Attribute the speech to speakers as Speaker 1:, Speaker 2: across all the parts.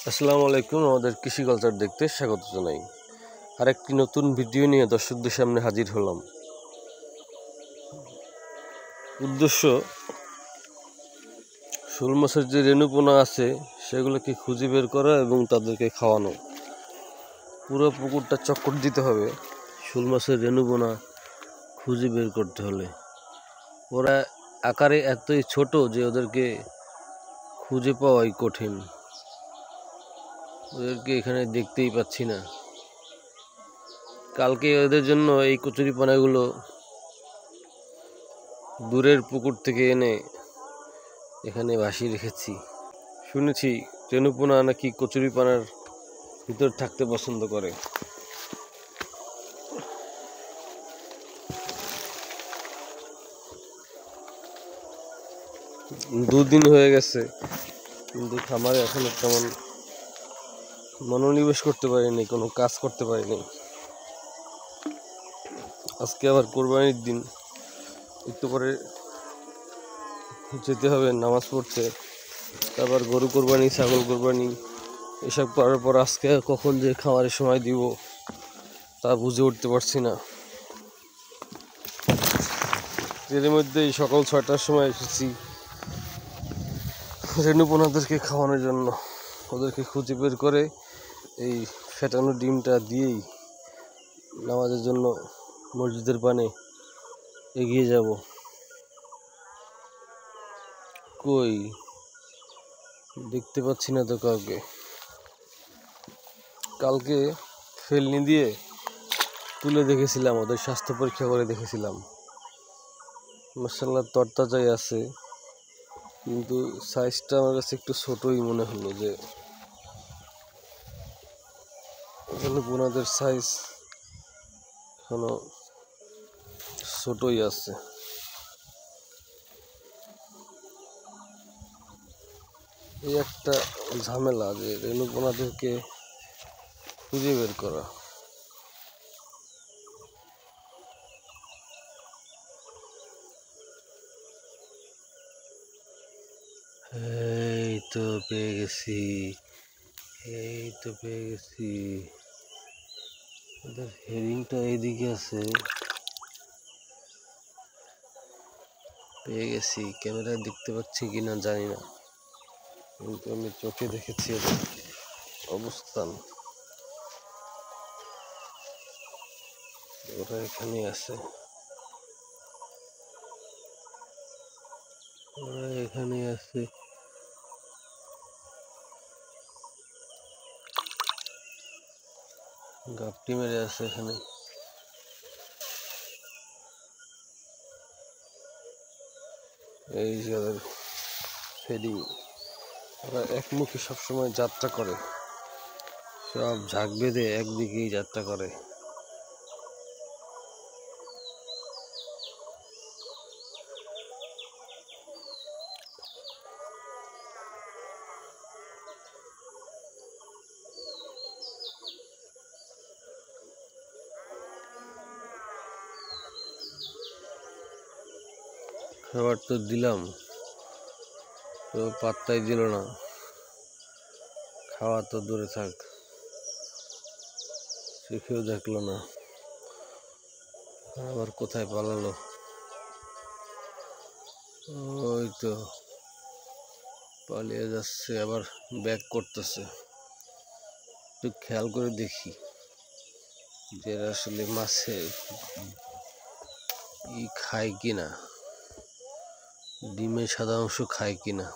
Speaker 1: আসসালামু আলাইকুম। আমাদের কৃষি কালচার দেখতে স্বাগত জানাই। আরেকটি নতুন ভিডিও নিয়ে দর্শকদের সামনে হাজির হলাম। উদ্দেশ্য শোল মাছের যে রেণুপোনা আছে সেগুলোকে খুঁজে বের করা এবং তাদেরকে খাওয়ানো। পুরো পুকুরটা চক্কর দিতে হবে শোল মাছের রেণুপোনা খুঁজে বের করতে হলে। ওরা আকারে এতই ছোট যে ওদেরকে খুঁজে পাওয়াই কঠিন। ওদেরকে এখানে দেখতেই পাচ্ছি না। কালকে ওদের জন্য এই কচুরিপানাগুলো দূরের পুকুর থেকে এনে এখানে ভাসিয়ে রেখেছি। শুনেছি রেণুপোনা নাকি কচুরিপানার ভিতর থাকতে পছন্দ করে। দুদিন হয়ে গেছে কিন্তু খামারে এখনো তেমন মনোনিবেশ করতে পারিনি, কোনো কাজ করতে পারিনি। আজকে আবার কোরবানির দিন, একটু পরে যেতে হবে নামাজ পড়তে। তারপর গরু কোরবানি, ছাগল কোরবানি এসব করার পর আজকে কখন যে খামারের সময় দিব তা বুঝে উঠতে পারছি না। এর মধ্যেই সকাল 6টার সময় এসেছি রেণুপোনাদেরকে খাওয়ানোর জন্য। ওদেরকে খুঁজে বের করে এই ফেটানো ডিমটা দিয়েই নামাজের জন্য মসজিদের পানে এগিয়ে যাব। কই দেখতে পাচ্ছি না তো কাউকে। কালকে ফেলনি দিয়ে তুলে দেখেছিলাম, ওদের স্বাস্থ্য পরীক্ষা করে দেখেছিলাম। মাশাআল্লাহ তরতাজাই আছে, কিন্তু সাইজটা আমার কাছে একটু ছোটই মনে হলো। যে বোনাদের সাইজ এখনো ছোটই আছে। এই একটা ঝামেলা যে রেণুপোনাদেরকে খুঁজে বের করা। এই তো পেয়ে গেছি, ওদের হেরিংটা এইদিকে আছে। পেয়ে গেছি, ক্যামেরায় দেখতে পাচ্ছি কিনা জানি না, কিন্তু আমি চোখে দেখেছি ওদের অবস্থান। ওরা এখানে আছে, গাপটি মেরে আছে এখানে। এই যে ওদের ফেরি, ওরা একমুখী সবসময় যাত্রা করে, সব ঝাঁক বেঁধে একদিকেই যাত্রা করে। খাবার তো দিলাম, তো পাত্তাই দিল না। খাওয়া তো দূরে থাক, চোখেও দেখলো না। আবার কোথায় পালালো? ওই তো পালিয়ে যাচ্ছে, আবার ব্যাক করতেছে। একটু খেয়াল করে দেখি যে আসলে মাছে খায় কিনা, ডিমের সাদা অংশ খায় কিনা।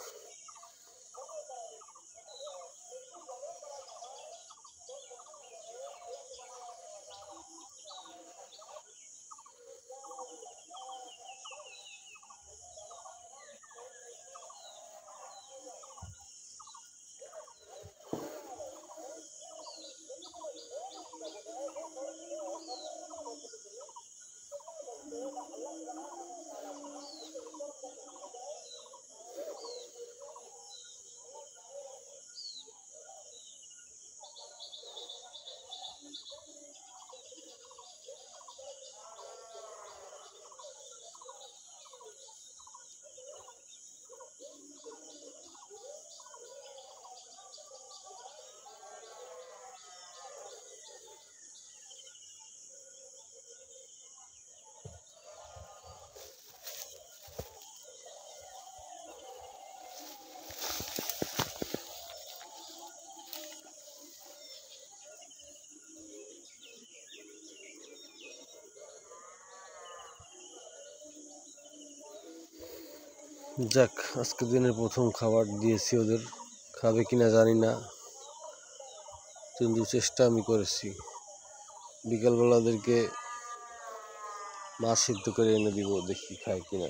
Speaker 1: যাক, আজকে দিনের প্রথম খাবার দিয়েছি ওদের, খাবে কিনা জানি না, কিন্তু চেষ্টা আমি করেছি। বিকালবেলা ওদেরকে মাছ সিদ্ধ করে এনে দিব, দেখি খায় কিনা।